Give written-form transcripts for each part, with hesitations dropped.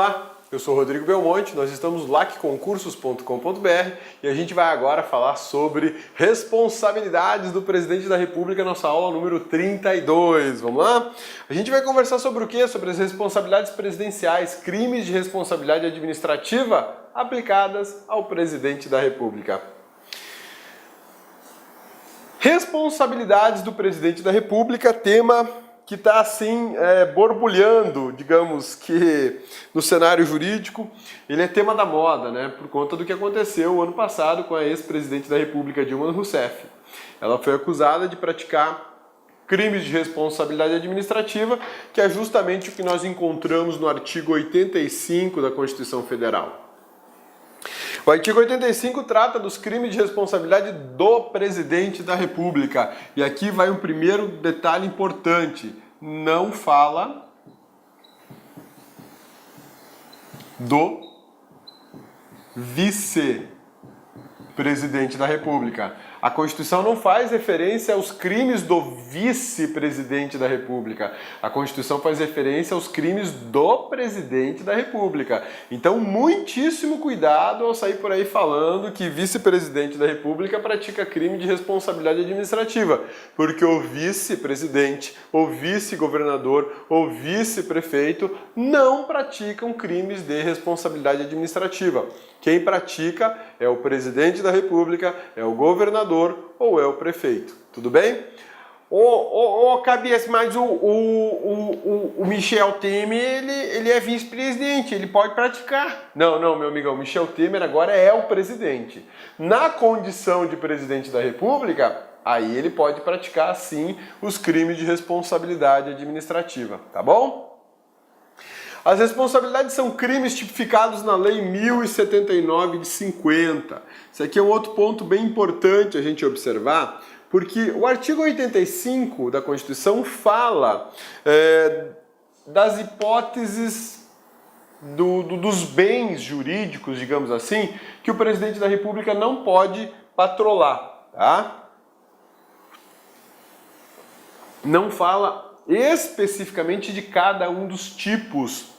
Olá, eu sou Rodrigo Belmonte, nós estamos no lacconcursos.com.br e a gente vai agora falar sobre responsabilidades do Presidente da República, nossa aula número 32. Vamos lá? A gente vai conversar sobre o quê? Sobre as responsabilidades presidenciais, crimes de responsabilidade administrativa aplicadas ao Presidente da República. Responsabilidades do Presidente da República, tema que está assim borbulhando, digamos que no cenário jurídico. Ele é tema da moda, né? Por conta do que aconteceu ano passado com a ex-presidente da República, Dilma Rousseff. Ela foi acusada de praticar crimes de responsabilidade administrativa, que é justamente o que nós encontramos no artigo 85 da Constituição Federal. O artigo 85 trata dos crimes de responsabilidade do Presidente da República. E aqui vai um primeiro detalhe importante. Não fala do vice-presidente da República. A Constituição não faz referência aos crimes do vice-presidente da República. A Constituição faz referência aos crimes do presidente da República. Então, muitíssimo cuidado ao sair por aí falando que vice-presidente da República pratica crime de responsabilidade administrativa, porque o vice-presidente, o vice-governador, o vice-prefeito não praticam crimes de responsabilidade administrativa. Quem pratica é o presidente da República, é o governador ou é o prefeito. Tudo bem? Cabeça, mas o Michel Temer, ele é vice-presidente, ele pode praticar. Não, meu amigão, Michel Temer agora é o presidente. Na condição de presidente da República, aí ele pode praticar, sim, os crimes de responsabilidade administrativa, tá bom? As responsabilidades são crimes tipificados na Lei 1079 de 50. Isso aqui é um outro ponto bem importante a gente observar, porque o artigo 85 da Constituição fala das hipóteses dos bens jurídicos, digamos assim, que o Presidente da República não pode patrolar, tá? Não fala especificamente de cada um dos tipos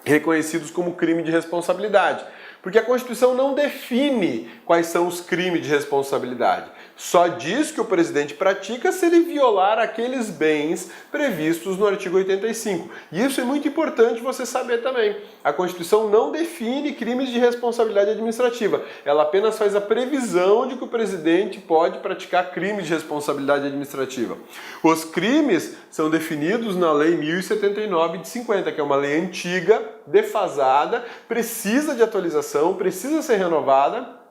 reconhecidos como crime de responsabilidade, porque a Constituição não define quais são os crimes de responsabilidade. Só diz que o presidente pratica se ele violar aqueles bens previstos no artigo 85. E isso é muito importante você saber também. A Constituição não define crimes de responsabilidade administrativa. Ela apenas faz a previsão de que o presidente pode praticar crimes de responsabilidade administrativa. Os crimes são definidos na Lei 1079 de 50, que é uma lei antiga, defasada, precisa de atualização, precisa ser renovada.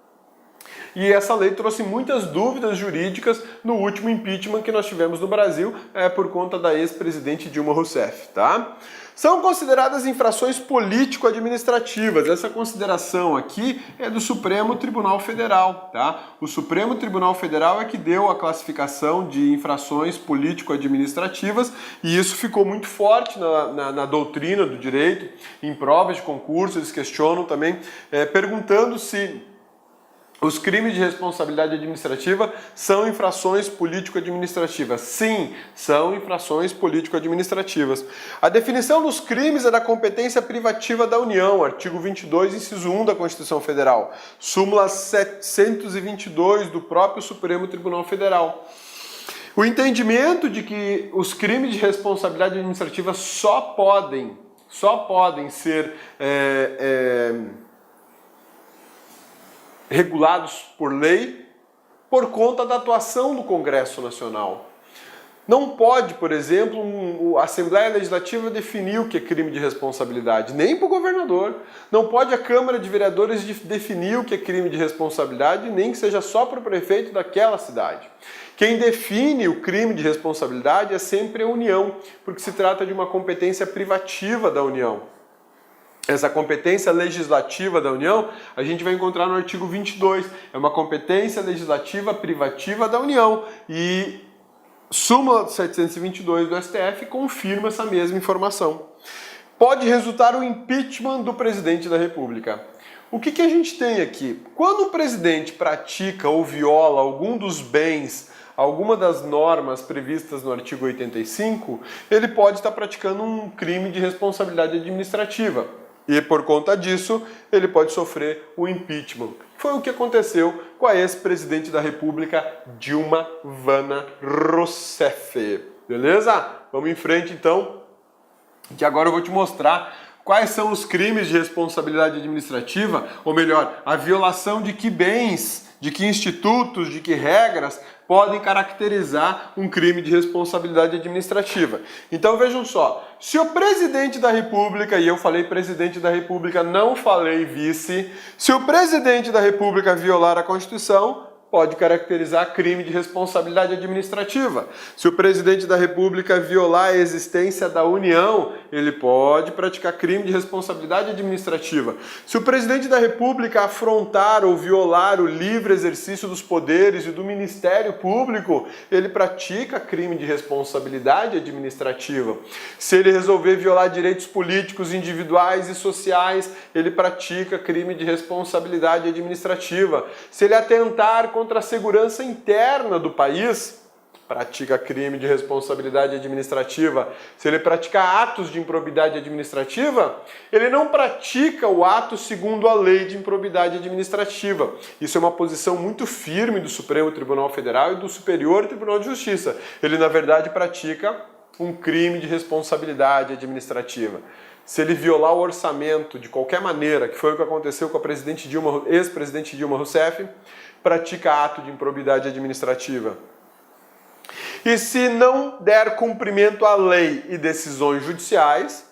E essa lei trouxe muitas dúvidas jurídicas no último impeachment que nós tivemos no Brasil por conta da ex-presidente Dilma Rousseff, tá? São consideradas infrações político-administrativas. Essa consideração aqui é do Supremo Tribunal Federal, tá? O Supremo Tribunal Federal é que deu a classificação de infrações político-administrativas e isso ficou muito forte na doutrina do direito, em provas de concurso, eles questionam também, perguntando se os crimes de responsabilidade administrativa são infrações político-administrativas. Sim, são infrações político-administrativas. A definição dos crimes é da competência privativa da União, artigo 22, inciso 1 da Constituição Federal, súmula 722 do próprio Supremo Tribunal Federal. O entendimento de que os crimes de responsabilidade administrativa só podem ser regulados por lei por conta da atuação do Congresso Nacional. Não pode, por exemplo, a Assembleia Legislativa definir o que é crime de responsabilidade, nem para o governador. Não pode a Câmara de Vereadores definir o que é crime de responsabilidade, nem que seja só para o prefeito daquela cidade. Quem define o crime de responsabilidade é sempre a União, porque se trata de uma competência privativa da União. Essa competência legislativa da União, a gente vai encontrar no artigo 22. É uma competência legislativa privativa da União. E súmula 722 do STF confirma essa mesma informação. Pode resultar o impeachment do presidente da República. O que a gente tem aqui? Quando o presidente pratica ou viola algum dos bens, alguma das normas previstas no artigo 85, ele pode estar praticando um crime de responsabilidade administrativa. E por conta disso, ele pode sofrer o impeachment. Foi o que aconteceu com a ex-presidente da República, Dilma Vana Rousseff. Beleza? Vamos em frente então, que agora eu vou te mostrar quais são os crimes de responsabilidade administrativa, ou melhor, a violação de que bens, de que institutos, de que regras podem caracterizar um crime de responsabilidade administrativa. Então vejam só, se o presidente da República, e eu falei presidente da República, não falei vice, se o presidente da República violar a Constituição, pode caracterizar crime de responsabilidade administrativa. Se o presidente da República violar a existência da União, ele pode praticar crime de responsabilidade administrativa. Se o presidente da República afrontar ou violar o livre exercício dos poderes e do Ministério Público, ele pratica crime de responsabilidade administrativa. Se ele resolver violar direitos políticos individuais e sociais, ele pratica crime de responsabilidade administrativa. Se ele atentar contra a segurança interna do país, pratica crime de responsabilidade administrativa. Se ele praticar atos de improbidade administrativa, ele não pratica o ato segundo a lei de improbidade administrativa. Isso é uma posição muito firme do Supremo Tribunal Federal e do Superior Tribunal de Justiça. Ele, na verdade, pratica um crime de responsabilidade administrativa. Se ele violar o orçamento de qualquer maneira, que foi o que aconteceu com a ex-presidente Dilma Rousseff, pratica ato de improbidade administrativa. E se não der cumprimento à lei e decisões judiciais,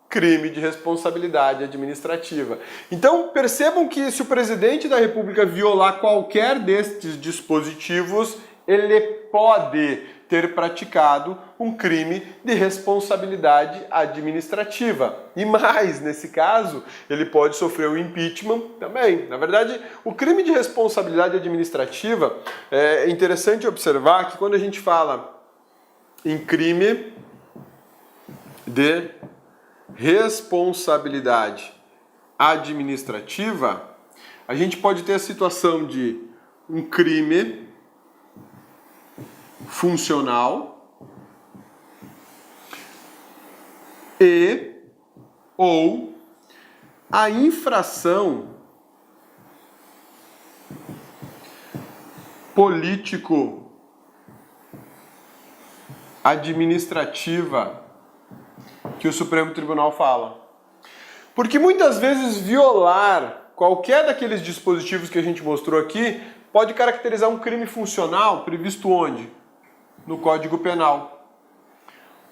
crime de responsabilidade administrativa. Então percebam que se o presidente da República violar qualquer destes dispositivos, ele pode ter praticado um crime de responsabilidade administrativa. E mais, nesse caso, ele pode sofrer o impeachment também. Na verdade, o crime de responsabilidade administrativa, é interessante observar que quando a gente fala em crime de responsabilidade administrativa, a gente pode ter a situação de um crime funcional e ou a infração político-administrativa que o Supremo Tribunal fala. Porque muitas vezes violar qualquer daqueles dispositivos que a gente mostrou aqui pode caracterizar um crime funcional previsto onde? No Código Penal.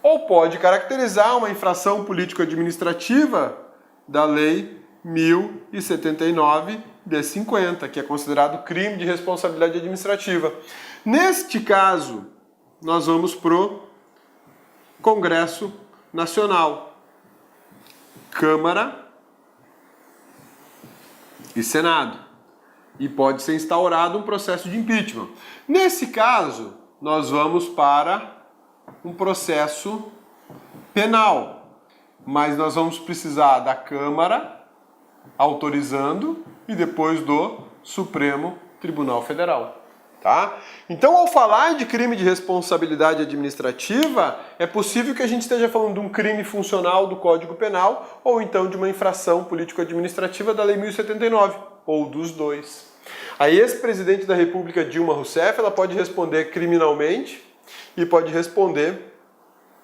Ou pode caracterizar uma infração político-administrativa da Lei 1079 de 50, que é considerado crime de responsabilidade administrativa. Neste caso, nós vamos para o Congresso Nacional, Câmara e Senado. E pode ser instaurado um processo de impeachment. Nesse caso, nós vamos para um processo penal, mas nós vamos precisar da Câmara autorizando e depois do Supremo Tribunal Federal. Tá? Então, ao falar de crime de responsabilidade administrativa, é possível que a gente esteja falando de um crime funcional do Código Penal ou então de uma infração político-administrativa da Lei 1079, ou dos dois. A ex-presidente da República, Dilma Rousseff, ela pode responder criminalmente e pode responder,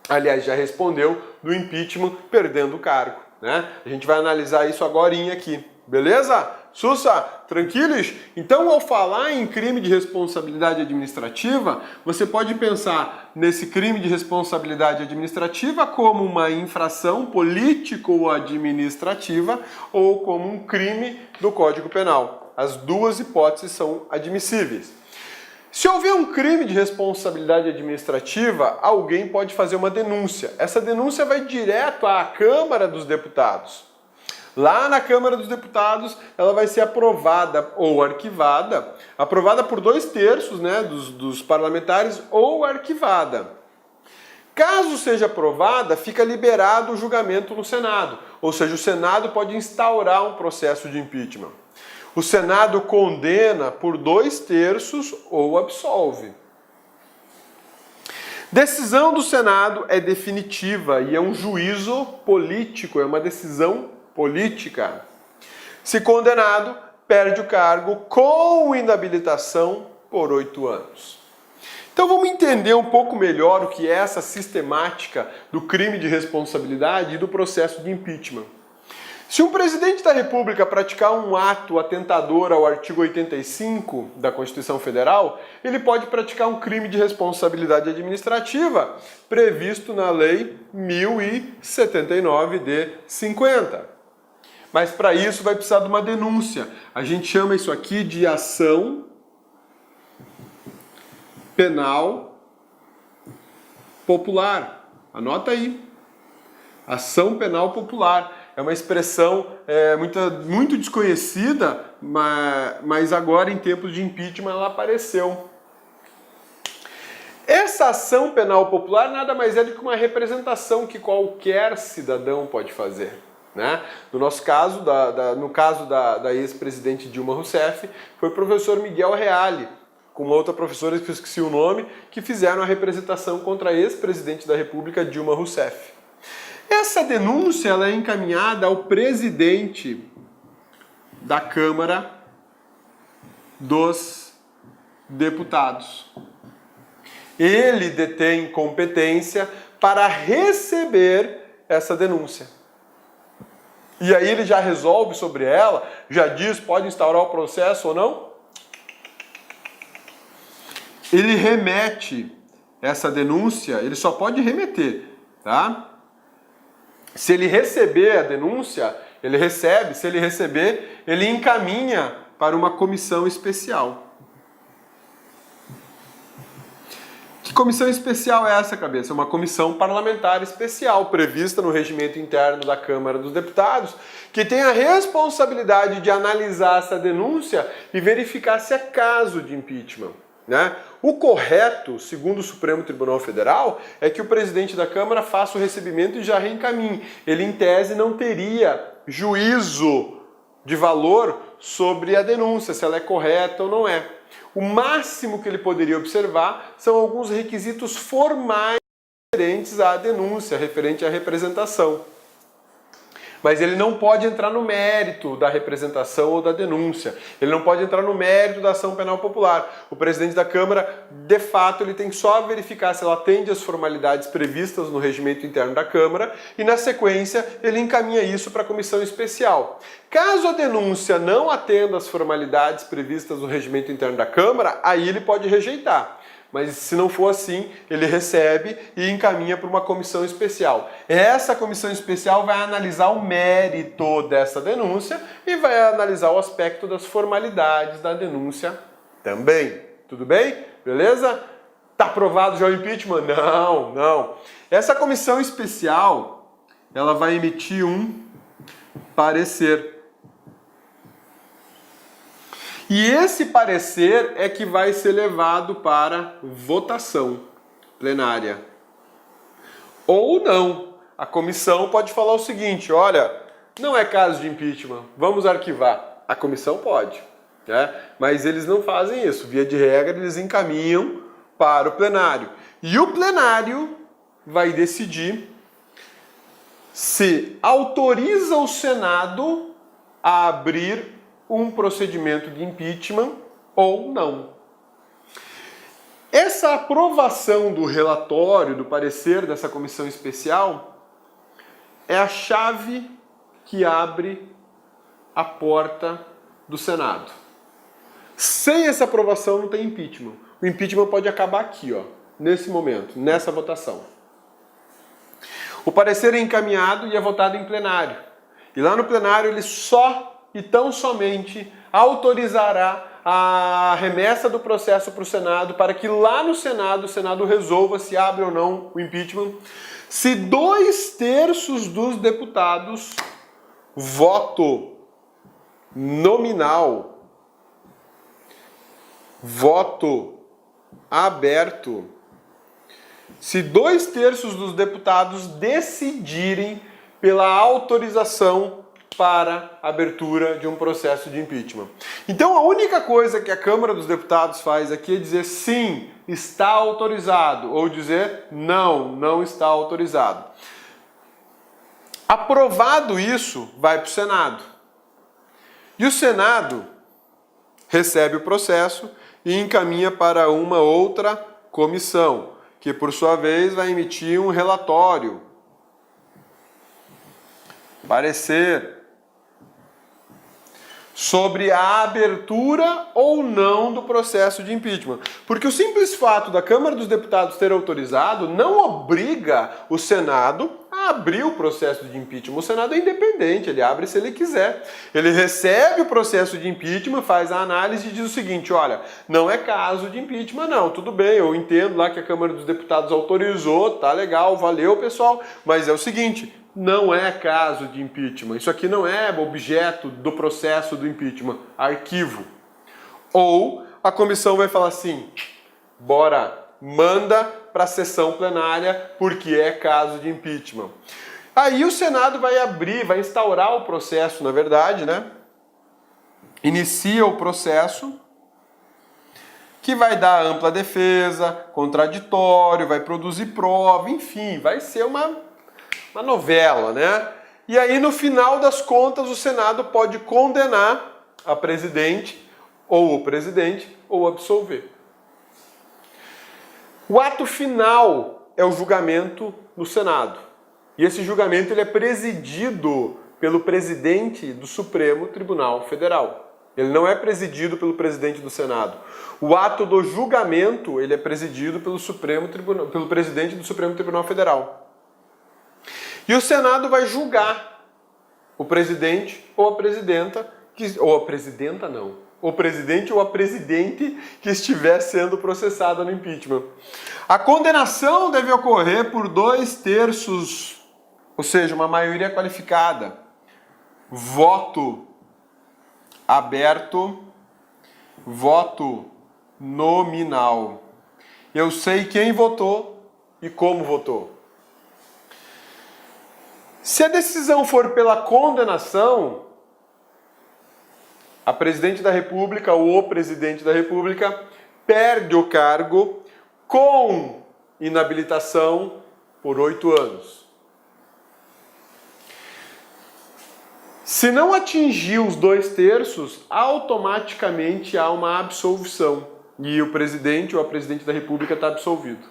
aliás, já respondeu do impeachment perdendo o cargo, né? A gente vai analisar isso agorinha aqui, beleza? Sussa, tranquilos? Então, ao falar em crime de responsabilidade administrativa, você pode pensar nesse crime de responsabilidade administrativa como uma infração político-administrativa ou como um crime do Código Penal. As duas hipóteses são admissíveis. Se houver um crime de responsabilidade administrativa, alguém pode fazer uma denúncia. Essa denúncia vai direto à Câmara dos Deputados. Lá na Câmara dos Deputados, ela vai ser aprovada ou arquivada, aprovada por 2/3, né, dos parlamentares ou arquivada. Caso seja aprovada, fica liberado o julgamento no Senado, ou seja, o Senado pode instaurar um processo de impeachment. O Senado condena por 2/3 ou absolve. Decisão do Senado é definitiva e é um juízo político, é uma decisão política. política. Se condenado, perde o cargo com inabilitação por 8 anos. Então vamos entender um pouco melhor o que é essa sistemática do crime de responsabilidade e do processo de impeachment. Se um presidente da República praticar um ato atentador ao artigo 85 da Constituição Federal, ele pode praticar um crime de responsabilidade administrativa previsto na Lei 1079 de 50. Mas para isso vai precisar de uma denúncia. A gente chama isso aqui de ação penal popular. Anota aí. Ação penal popular. É uma expressão muito desconhecida, mas agora em tempos de impeachment ela apareceu. Essa ação penal popular nada mais é do que uma representação que qualquer cidadão pode fazer. Né? No nosso caso, no caso da ex-presidente Dilma Rousseff, foi o professor Miguel Reale, com uma outra professora que eu esqueci o nome, que fizeram a representação contra a ex-presidente da República Dilma Rousseff. Essa denúncia ela é encaminhada ao presidente da Câmara dos Deputados. Ele detém competência para receber essa denúncia. E aí ele já resolve sobre ela, já diz, pode instaurar o processo ou não? Ele remete essa denúncia, ele só pode remeter, tá? Se ele receber a denúncia, ele recebe, se ele receber, ele encaminha para uma comissão especial. Que comissão especial é essa, cabeça? É uma comissão parlamentar especial, prevista no regimento interno da Câmara dos Deputados, que tem a responsabilidade de analisar essa denúncia e verificar se é caso de impeachment. Né? O correto, segundo o Supremo Tribunal Federal, é que o presidente da Câmara faça o recebimento e já reencaminhe. Ele, em tese, não teria juízo de valor sobre a denúncia, se ela é correta ou não é. O máximo que ele poderia observar são alguns requisitos formais referentes à denúncia, referente à representação. Mas ele não pode entrar no mérito da representação ou da denúncia. Ele não pode entrar no mérito da ação penal popular. O presidente da Câmara, de fato, ele tem só a verificar se ela atende às formalidades previstas no regimento interno da Câmara e, na sequência, ele encaminha isso para a comissão especial. Caso a denúncia não atenda às formalidades previstas no regimento interno da Câmara, aí ele pode rejeitar. Mas se não for assim, ele recebe e encaminha para uma comissão especial. Essa comissão especial vai analisar o mérito dessa denúncia e vai analisar o aspecto das formalidades da denúncia também. Tudo bem? Beleza? Tá aprovado já o impeachment? Não, não. Essa comissão especial, ela vai emitir um parecer. E esse parecer é que vai ser levado para votação plenária. Ou não. A comissão pode falar o seguinte, olha, não é caso de impeachment, vamos arquivar. A comissão pode, né? Mas eles não fazem isso. Via de regra, eles encaminham para o plenário. E o plenário vai decidir se autoriza o Senado a abrir um procedimento de impeachment ou não. Essa aprovação do relatório, do parecer dessa comissão especial, é a chave que abre a porta do Senado. Sem essa aprovação não tem impeachment. O impeachment pode acabar aqui, ó, nesse momento, nessa votação. O parecer é encaminhado e é votado em plenário. E lá no plenário ele só e tão somente autorizará a remessa do processo para o Senado, para que lá no Senado, o Senado resolva se abre ou não o impeachment. Se 2/3 dos deputados, voto nominal, voto aberto, se 2/3 dos deputados decidirem pela autorização para a abertura de um processo de impeachment. Então a única coisa que a Câmara dos Deputados faz aqui é dizer sim, está autorizado, ou dizer não, não está autorizado. Aprovado isso, vai para o Senado. E o Senado recebe o processo e encaminha para uma outra comissão, que por sua vez vai emitir um relatório, parecer, sobre a abertura ou não do processo de impeachment. Porque o simples fato da Câmara dos Deputados ter autorizado não obriga o Senado a abrir o processo de impeachment. O Senado é independente, ele abre se ele quiser. Ele recebe o processo de impeachment, faz a análise e diz o seguinte: olha, não é caso de impeachment não, tudo bem, eu entendo lá que a Câmara dos Deputados autorizou, tá legal, valeu pessoal, mas é o seguinte, não é caso de impeachment. Isso aqui não é objeto do processo do impeachment. Arquivo. Ou a comissão vai falar assim, bora, manda para a sessão plenária porque é caso de impeachment. Aí o Senado vai abrir, vai instaurar o processo, na verdade, né? Inicia o processo que vai dar ampla defesa, contraditório, vai produzir prova, enfim, vai ser uma novela, né? E aí, no final das contas, o Senado pode condenar a presidente, ou o presidente, ou absolver. O ato final é o julgamento no Senado. E esse julgamento ele é presidido pelo presidente do Supremo Tribunal Federal. Ele não é presidido pelo presidente do Senado. O ato do julgamento ele é presidido pelo presidente do Supremo Tribunal Federal. E o Senado vai julgar o presidente ou a presidenta, o presidente ou a presidente que estiver sendo processada no impeachment. A condenação deve ocorrer por 2/3, ou seja, uma maioria qualificada. Voto aberto, voto nominal. Eu sei quem votou e como votou. Se a decisão for pela condenação, a presidente da República ou o presidente da República perde o cargo com inabilitação por 8 anos. Se não atingir os 2/3, automaticamente há uma absolvição e o presidente ou a presidente da República está absolvido.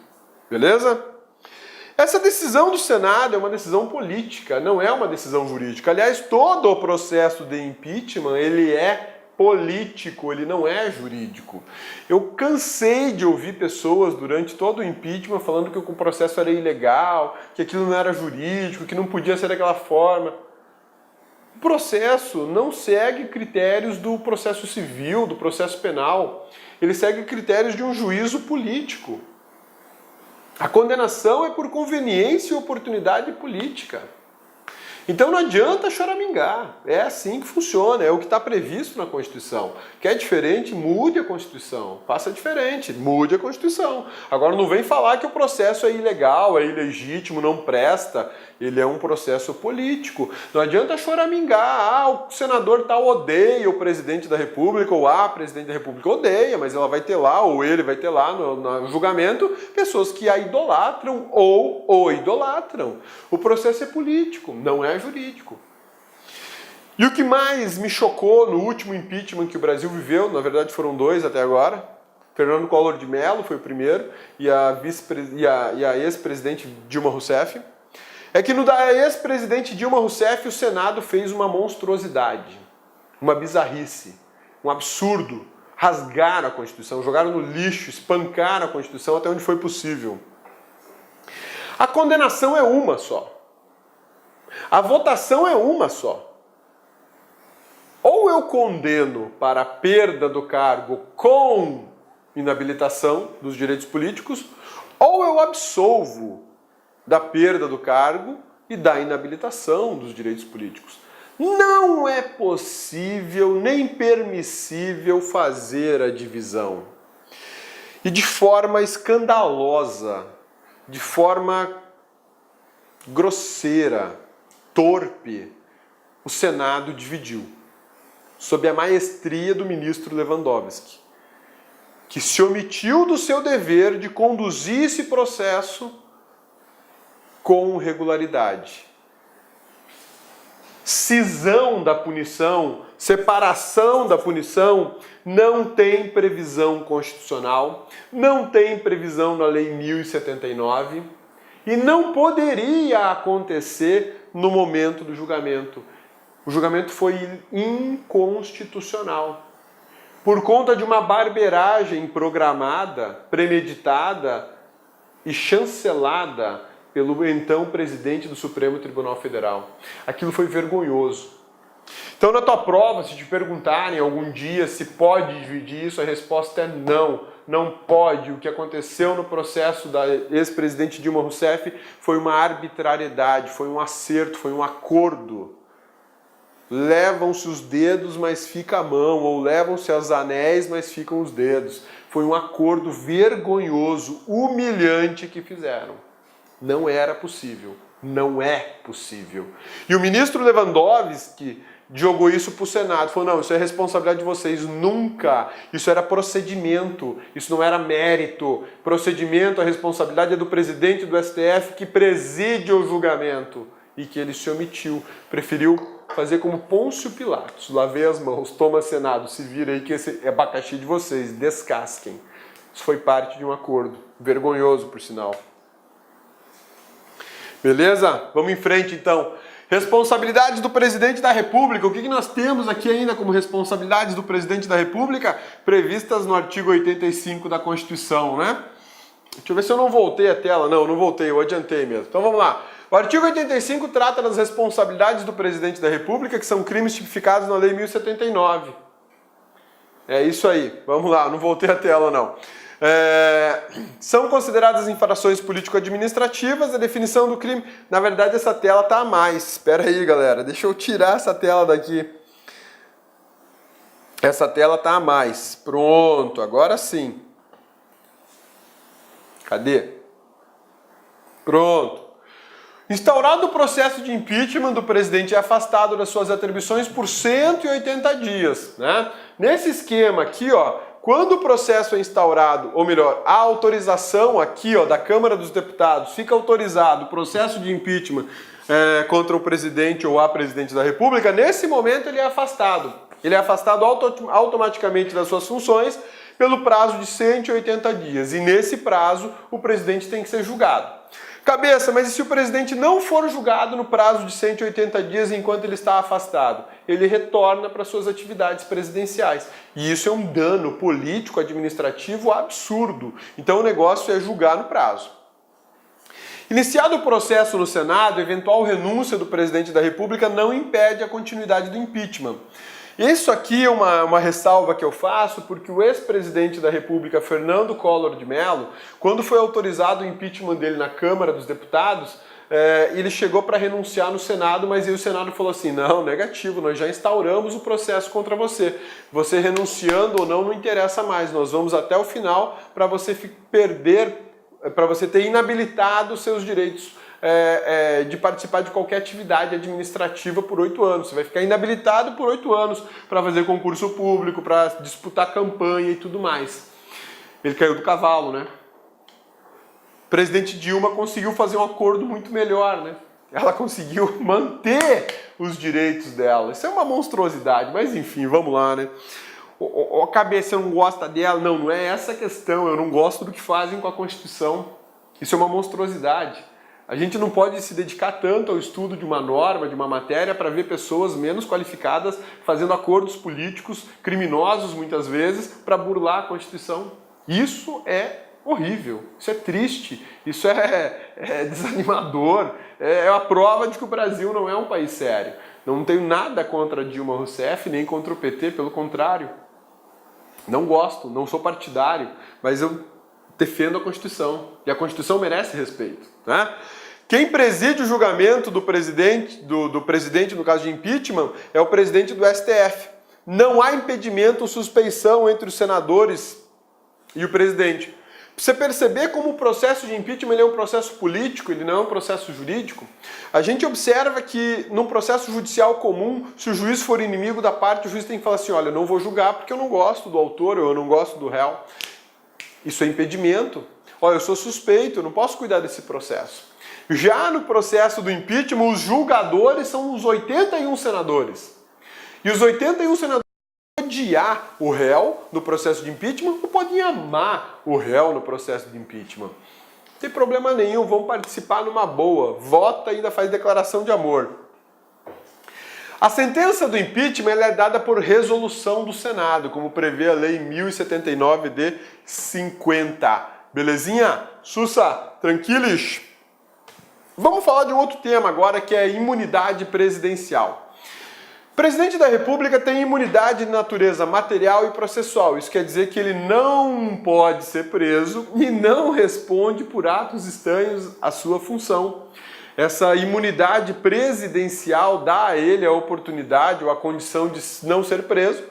Beleza? Essa decisão do Senado é uma decisão política, não é uma decisão jurídica. Aliás, todo o processo de impeachment, ele é político, ele não é jurídico. Eu cansei de ouvir pessoas durante todo o impeachment falando que o processo era ilegal, que aquilo não era jurídico, que não podia ser daquela forma. O processo não segue critérios do processo civil, do processo penal. Ele segue critérios de um juízo político. A condenação é por conveniência e oportunidade política. Então não adianta choramingar, é assim que funciona, é o que está previsto na Constituição. Quer diferente, mude a Constituição, faça diferente, mude a Constituição. Agora não vem falar que o processo é ilegal, é ilegítimo, não presta, ele é um processo político. Não adianta choramingar, o senador tal odeia o presidente da República, ou a presidente da República odeia, mas ela vai ter lá, ou ele vai ter lá no julgamento, pessoas que a idolatram ou o idolatram. O processo é político, não é jurídico. E o que mais me chocou no último impeachment que o Brasil viveu, na verdade foram 2 até agora, Fernando Collor de Mello foi o primeiro, e a ex-presidente Dilma Rousseff, é que no da ex-presidente Dilma Rousseff o Senado fez uma monstruosidade, uma bizarrice, um absurdo. Rasgaram a Constituição, jogaram no lixo, espancaram a Constituição até onde foi possível. A condenação é uma só. A votação é uma só. Ou eu condeno para a perda do cargo com inabilitação dos direitos políticos, ou eu absolvo da perda do cargo e da inabilitação dos direitos políticos. Não é possível nem permissível fazer a divisão. E de forma escandalosa, de forma grosseira, torpe, o Senado dividiu, sob a maestria do ministro Lewandowski, que se omitiu do seu dever de conduzir esse processo com regularidade. cisão da punição, separação da punição, não tem previsão constitucional, não tem previsão na Lei 1079 e não poderia acontecer no momento do julgamento. O julgamento foi inconstitucional. Por conta de uma barbeiragem programada, premeditada e chancelada pelo então presidente do Supremo Tribunal Federal. Aquilo foi vergonhoso. Então, na tua prova, se te perguntarem algum dia se pode dividir isso, a resposta é não. Não pode. O que aconteceu no processo da ex-presidente Dilma Rousseff foi uma arbitrariedade, foi um acerto, foi um acordo. Levam-se os dedos, mas fica a mão, ou levam-se os anéis, mas ficam os dedos. Foi um acordo vergonhoso, humilhante que fizeram. Não era possível. Não é possível. E o ministro Lewandowski jogou isso para o Senado. Falou, não, isso é responsabilidade de vocês. Nunca. Isso era procedimento. Isso não era mérito. Procedimento, a responsabilidade é do presidente do STF que preside o julgamento. E que ele se omitiu. Preferiu fazer como Pôncio Pilatos. Lavei as mãos. Toma, Senado. Se vira aí que esse é abacaxi de vocês. Descasquem. Isso foi parte de um acordo. Vergonhoso, por sinal. Beleza? Vamos em frente, então. Responsabilidades do presidente da República. O que nós temos aqui ainda como responsabilidades do presidente da República? Previstas no artigo 85 da Constituição, né? Deixa eu ver se eu não voltei a tela. Não, não voltei, eu adiantei mesmo. Então vamos lá. O artigo 85 trata das responsabilidades do presidente da República, que são crimes tipificados na Lei 1079. É isso aí. Vamos lá, não voltei a tela, não. São consideradas infrações político-administrativas, a definição do crime. Na verdade, essa tela tá a mais. Espera aí, galera. Deixa eu tirar essa tela daqui. Essa tela tá a mais. Pronto, agora sim. Cadê? Pronto. Instaurado o processo de impeachment, o presidente é afastado das suas atribuições por 180 dias, né? Nesse esquema aqui, ó, quando o processo é instaurado, ou melhor, a autorização aqui, ó, da Câmara dos Deputados, fica autorizado o processo de impeachment contra o presidente ou a presidente da República, nesse momento ele é afastado. Ele é afastado automaticamente das suas funções pelo prazo de 180 dias. E nesse prazo, o presidente tem que ser julgado. Cabeça, mas e se o presidente não for julgado no prazo de 180 dias enquanto ele está afastado? Ele retorna para suas atividades presidenciais. E isso é um dano político, administrativo absurdo. Então o negócio é julgar no prazo. Iniciado o processo no Senado, eventual renúncia do presidente da República não impede a continuidade do impeachment. Isso aqui é uma ressalva que eu faço porque o ex-presidente da República, Fernando Collor de Mello, quando foi autorizado o impeachment dele na Câmara dos Deputados, ele chegou para renunciar no Senado, mas aí o Senado falou assim, não, negativo, nós já instauramos o processo contra você. Você renunciando ou não, não interessa mais, nós vamos até o final para você para você ter inabilitado os seus direitos de participar de qualquer atividade administrativa por 8 anos. Você vai ficar inabilitado por 8 anos para fazer concurso público, para disputar campanha e tudo mais. Ele caiu do cavalo, né? O presidente Dilma conseguiu fazer um acordo muito melhor, né? Ela conseguiu manter os direitos dela. Isso é uma monstruosidade, mas enfim, vamos lá, né? A cabeça não gosta dela? Não, não é essa a questão. Eu não gosto do que fazem com a Constituição. Isso é uma monstruosidade. A gente não pode se dedicar tanto ao estudo de uma norma, de uma matéria, para ver pessoas menos qualificadas fazendo acordos políticos, criminosos muitas vezes, para burlar a Constituição. Isso é horrível, isso é triste, isso é desanimador, é a prova de que o Brasil não é um país sério. Não tenho nada contra Dilma Rousseff, nem contra o PT, pelo contrário. Não gosto, não sou partidário, mas eu defendo a Constituição, e a Constituição merece respeito, né? Quem preside o julgamento do presidente, no caso de impeachment, é o presidente do STF. Não há impedimento ou suspeição entre os senadores e o presidente. Pra você perceber como o processo de impeachment ele é um processo político, ele não é um processo jurídico, a gente observa que num processo judicial comum, se o juiz for inimigo da parte, o juiz tem que falar assim, olha, eu não vou julgar porque eu não gosto do autor ou eu não gosto do réu. Isso é impedimento. Olha, eu sou suspeito, eu não posso cuidar desse processo. Já no processo do impeachment, os julgadores são os 81 senadores. E os 81 senadores podem odiar o réu no processo de impeachment ou podem amar o réu no processo de impeachment. Não tem problema nenhum, vão participar numa boa. Vota e ainda faz declaração de amor. A sentença do impeachment ela é dada por resolução do Senado, como prevê a Lei 1079 de 50. Belezinha? Sussa, tranquilos? Vamos falar de um outro tema agora, que é a imunidade presidencial. O presidente da República tem imunidade de natureza material e processual. Isso quer dizer que ele não pode ser preso e não responde por atos estranhos à sua função. Essa imunidade presidencial dá a ele a oportunidade ou a condição de não ser preso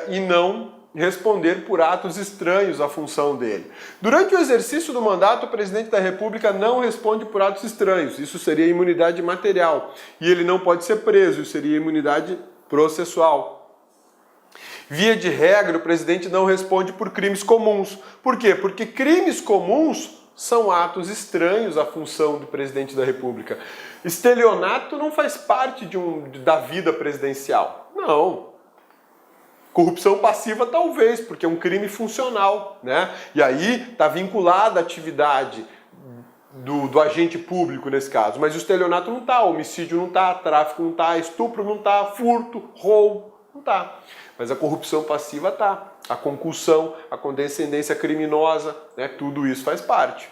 e não responder por atos estranhos à função dele. Durante o exercício do mandato, o presidente da República não responde por atos estranhos. Isso seria imunidade material. E ele não pode ser preso. Isso seria imunidade processual. Via de regra, o presidente não responde por crimes comuns. Por quê? Porque crimes comuns são atos estranhos à função do presidente da República. Estelionato não faz parte da vida presidencial. Não. Corrupção passiva talvez, porque é um crime funcional, né? E aí está vinculada à atividade do agente público nesse caso. Mas o estelionato não está, homicídio não está, tráfico não está, estupro não está, furto, roubo não está. Mas a corrupção passiva está. A concussão, a condescendência criminosa, né? Tudo isso faz parte.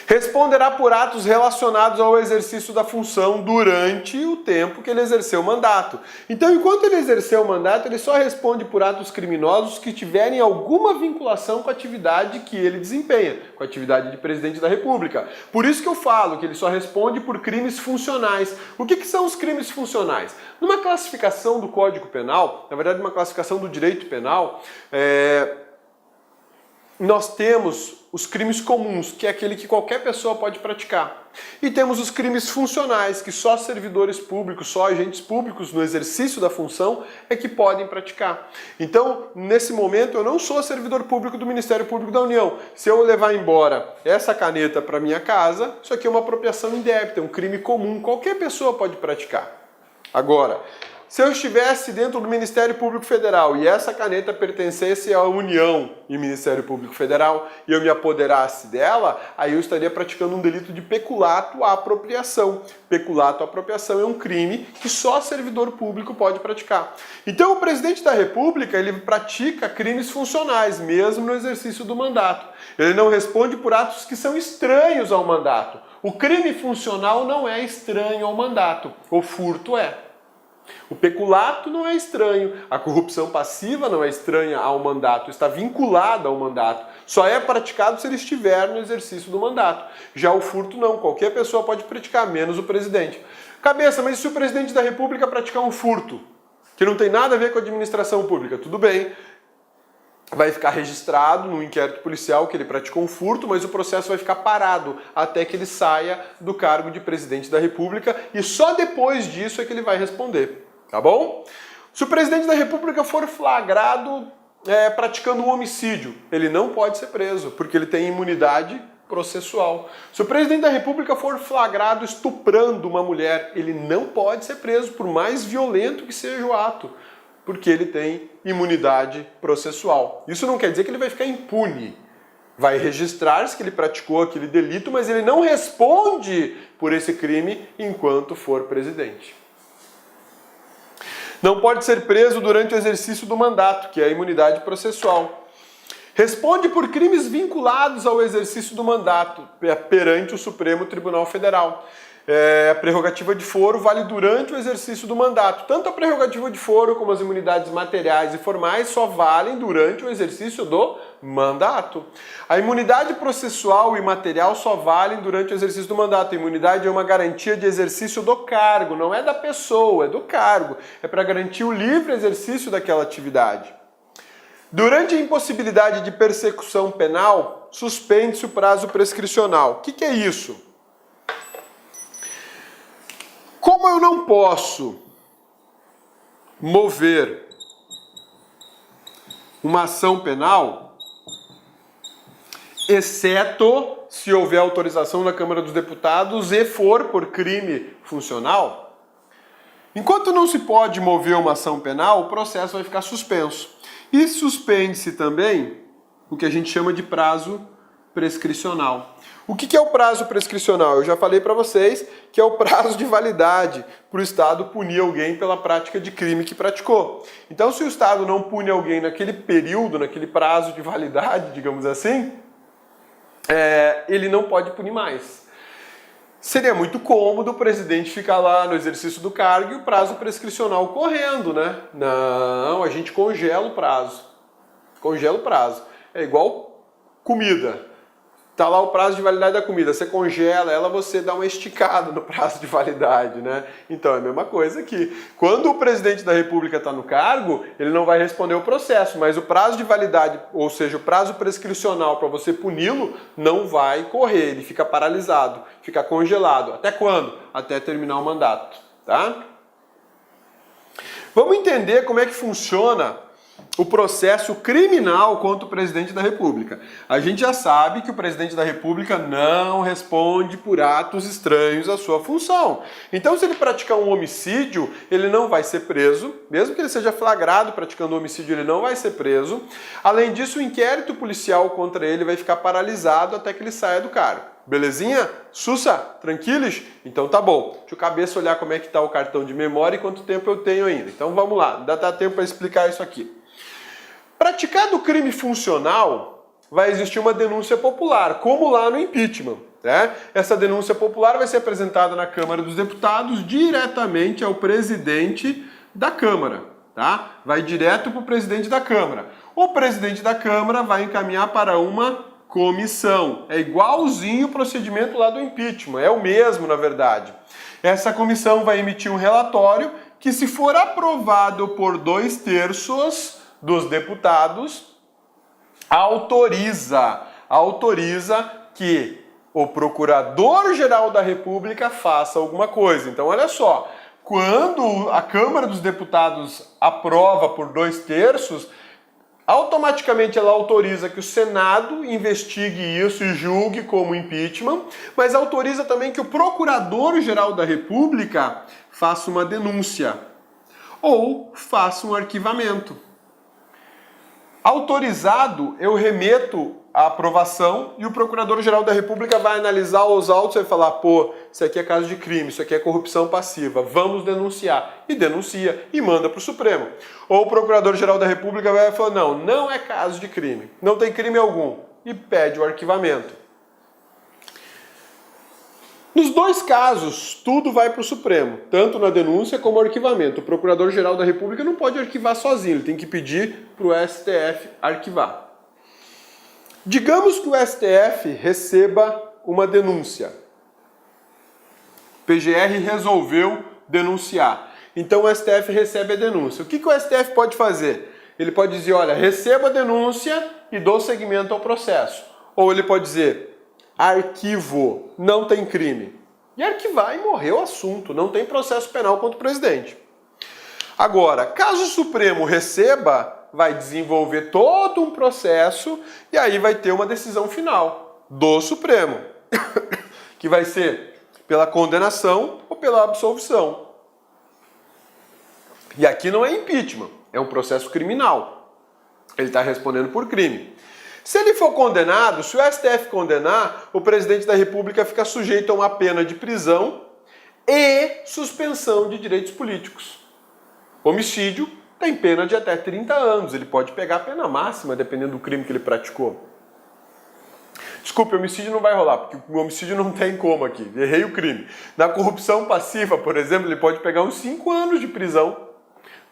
Responderá por atos relacionados ao exercício da função durante o tempo que ele exerceu o mandato. Então, enquanto ele exerceu o mandato, ele só responde por atos criminosos que tiverem alguma vinculação com a atividade que ele desempenha, com a atividade de presidente da República. Por isso que eu falo que ele só responde por crimes funcionais. O que são os crimes funcionais? Numa classificação do Código Penal, na verdade, uma classificação do direito penal, nós temos os crimes comuns, que é aquele que qualquer pessoa pode praticar. E temos os crimes funcionais, que só servidores públicos, só agentes públicos no exercício da função é que podem praticar. Então, nesse momento, eu não sou servidor público do Ministério Público da União. Se eu levar embora essa caneta para minha casa, isso aqui é uma apropriação indébita, é um crime comum, qualquer pessoa pode praticar. Agora, se eu estivesse dentro do Ministério Público Federal e essa caneta pertencesse à União e Ministério Público Federal e eu me apoderasse dela, aí eu estaria praticando um delito de peculato à apropriação. Peculato à apropriação é um crime que só servidor público pode praticar. Então o presidente da República, ele pratica crimes funcionais, mesmo no exercício do mandato. Ele não responde por atos que são estranhos ao mandato. O crime funcional não é estranho ao mandato, o furto é. O peculato não é estranho, a corrupção passiva não é estranha ao mandato, está vinculada ao mandato. Só é praticado se ele estiver no exercício do mandato. Já o furto não, qualquer pessoa pode praticar, menos o presidente. Cabeça, mas se o presidente da República praticar um furto, que não tem nada a ver com a administração pública, tudo bem. Vai ficar registrado no inquérito policial que ele praticou um furto, mas o processo vai ficar parado até que ele saia do cargo de presidente da República e só depois disso é que ele vai responder, tá bom? Se o presidente da República for flagrado praticando um homicídio, ele não pode ser preso, porque ele tem imunidade processual. Se o presidente da República for flagrado estuprando uma mulher, ele não pode ser preso, por mais violento que seja o ato, porque ele tem imunidade processual. Isso não quer dizer que ele vai ficar impune. Vai registrar-se que ele praticou aquele delito, mas ele não responde por esse crime enquanto for presidente. Não pode ser preso durante o exercício do mandato, que é a imunidade processual. Responde por crimes vinculados ao exercício do mandato perante o Supremo Tribunal Federal. A prerrogativa de foro vale durante o exercício do mandato. Tanto a prerrogativa de foro como as imunidades materiais e formais só valem durante o exercício do mandato. A imunidade processual e material só valem durante o exercício do mandato. A imunidade é uma garantia de exercício do cargo, não é da pessoa, é do cargo. É para garantir o livre exercício daquela atividade. Durante a impossibilidade de persecução penal, suspende-se o prazo prescricional. O que é isso? Como eu não posso mover uma ação penal, exceto se houver autorização na Câmara dos Deputados e for por crime funcional, enquanto não se pode mover uma ação penal, o processo vai ficar suspenso. E suspende-se também o que a gente chama de prazo prescricional. O que é o prazo prescricional? Eu já falei para vocês que é o prazo de validade para o Estado punir alguém pela prática de crime que praticou. Então, se o Estado não pune alguém naquele período, naquele prazo de validade, digamos assim, ele não pode punir mais. Seria muito cômodo o presidente ficar lá no exercício do cargo e o prazo prescricional correndo, né? Não, a gente congela o prazo. Congela o prazo. É igual comida. Tá lá o prazo de validade da comida, você congela ela, você dá uma esticada no prazo de validade, né? Então é a mesma coisa aqui. Quando o presidente da República está no cargo, ele não vai responder o processo, mas o prazo de validade, ou seja, o prazo prescricional para você puni-lo, não vai correr, ele fica paralisado, fica congelado. Até quando? Até terminar o mandato, tá? Vamos entender como é que funciona o processo criminal contra o presidente da República. A gente já sabe que o presidente da República não responde por atos estranhos à sua função. Então, se ele praticar um homicídio, ele não vai ser preso. Mesmo que ele seja flagrado praticando um homicídio, ele não vai ser preso. Além disso, o inquérito policial contra ele vai ficar paralisado até que ele saia do cargo. Belezinha? Sussa? Tranquilos? Então tá bom. Deixa o cabeça olhar como é que está o cartão de memória e quanto tempo eu tenho ainda. Então vamos lá, ainda dá tempo para explicar isso aqui. Praticado o crime funcional, vai existir uma denúncia popular, como lá no impeachment. Né? Essa denúncia popular vai ser apresentada na Câmara dos Deputados diretamente ao presidente da Câmara. Tá? Vai direto para o presidente da Câmara. O presidente da Câmara vai encaminhar para uma comissão. É igualzinho o procedimento lá do impeachment, é o mesmo, na verdade. Essa comissão vai emitir um relatório que, se for aprovado por 2/3 dos deputados, autoriza que o Procurador-Geral da República faça alguma coisa. Então, olha só, quando a Câmara dos Deputados aprova por 2/3, automaticamente ela autoriza que o Senado investigue isso e julgue como impeachment, mas autoriza também que o Procurador-Geral da República faça uma denúncia ou faça um arquivamento. Autorizado, eu remeto a aprovação e o Procurador-Geral da República vai analisar os autos e vai falar: pô, isso aqui é caso de crime, isso aqui é corrupção passiva, vamos denunciar. E denuncia e manda para o Supremo. Ou o Procurador-Geral da República vai falar: não, não é caso de crime, não tem crime algum, e pede o arquivamento. Nos dois casos, tudo vai para o Supremo, tanto na denúncia como no arquivamento. O Procurador-Geral da República não pode arquivar sozinho, ele tem que pedir para o STF arquivar. Digamos que o STF receba uma denúncia. O PGR resolveu denunciar. Então o STF recebe a denúncia. O que o STF pode fazer? Ele pode dizer: olha, receba a denúncia e dou seguimento ao processo. Ou ele pode dizer: arquivo, não tem crime. E arquivar e morreu o assunto, não tem processo penal contra o presidente. Agora, caso o Supremo receba, vai desenvolver todo um processo e aí vai ter uma decisão final do Supremo, que vai ser pela condenação ou pela absolvição. E aqui não é impeachment, é um processo criminal. Ele está respondendo por crime. Se ele for condenado, se o STF condenar, o presidente da República fica sujeito a uma pena de prisão e suspensão de direitos políticos. Homicídio tem pena de até 30 anos. Ele pode pegar a pena máxima, dependendo do crime que ele praticou. Desculpe, homicídio não vai rolar, porque o homicídio não tem como aqui. Errei o crime. Na corrupção passiva, por exemplo, ele pode pegar uns 5 anos de prisão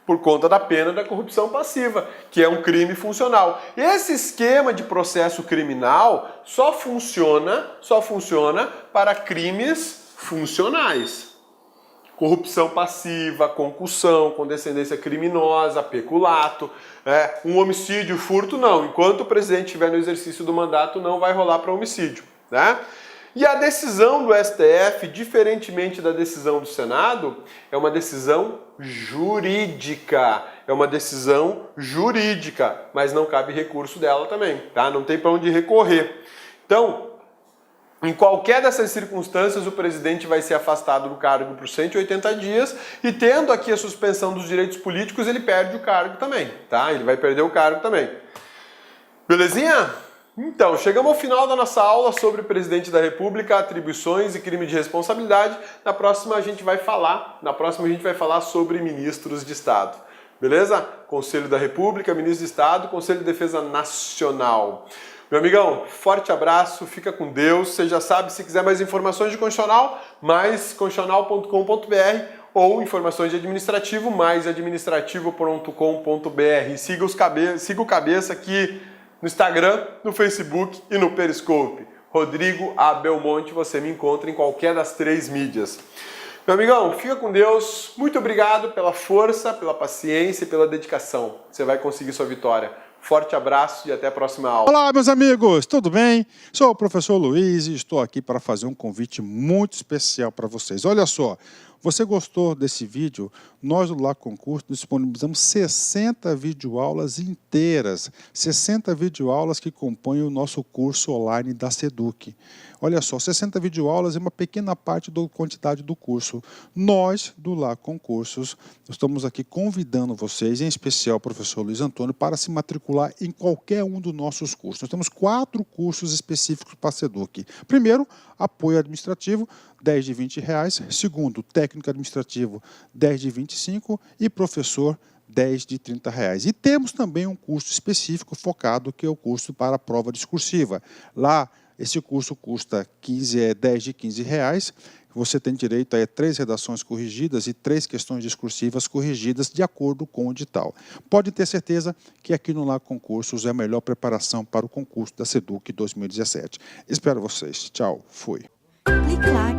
por conta da pena da corrupção passiva, que é um crime funcional. Esse esquema de processo criminal só funciona para crimes funcionais. Corrupção passiva, concussão, condescendência criminosa, peculato, um homicídio, furto, não. Enquanto o presidente estiver no exercício do mandato, não vai rolar para homicídio, né? E a decisão do STF, diferentemente da decisão do Senado, é uma decisão jurídica. É uma decisão jurídica, mas não cabe recurso dela também, tá? Não tem para onde recorrer. Então, Em qualquer dessas circunstâncias, o presidente vai ser afastado do cargo por 180 dias e, tendo aqui a suspensão dos direitos políticos, ele perde o cargo também, tá? Ele vai perder o cargo também. Belezinha? Então, chegamos ao final da nossa aula sobre presidente da República, atribuições e crime de responsabilidade. Na próxima a gente vai falar sobre ministros de Estado. Beleza? Conselho da República, ministro de Estado, Conselho de Defesa Nacional. Meu amigão, forte abraço, fica com Deus. Você já sabe, se quiser mais informações de constitucional, mais constitucional.com.br ou informações de administrativo, mais administrativo.com.br. Siga o Cabeça aqui no Instagram, no Facebook e no Periscope. Rodrigo A. Belmonte, você me encontra em qualquer das 3 mídias. Meu amigão, fica com Deus. Muito obrigado pela força, pela paciência e pela dedicação. Você vai conseguir sua vitória. Forte abraço e até a próxima aula. Olá, meus amigos, tudo bem? Sou o professor Luiz e estou aqui para fazer um convite muito especial para vocês. Olha só, você gostou desse vídeo? Nós do Lá Concurso disponibilizamos 60 videoaulas inteiras, 60 videoaulas que compõem o nosso curso online da Seduc. Olha só, 60 videoaulas é uma pequena parte da quantidade do curso. Nós, do Lá Concursos, estamos aqui convidando vocês, em especial o professor Luiz Antônio, para se matricular em qualquer um dos nossos cursos. Nós temos 4 cursos específicos para a Seduc. Primeiro, apoio administrativo, 10 de R$20. Segundo, técnico administrativo, 10 de R$25. E professor, 10 de R$30. E temos também um curso específico focado, que é o curso para a prova discursiva. Lá, esse curso custa 10 de R$15. Você tem direito a 3 redações corrigidas e 3 questões discursivas corrigidas de acordo com o edital. Pode ter certeza que aqui no Lá Concursos é a melhor preparação para o concurso da Seduc 2017. Espero vocês. Tchau. Fui. Clique lá.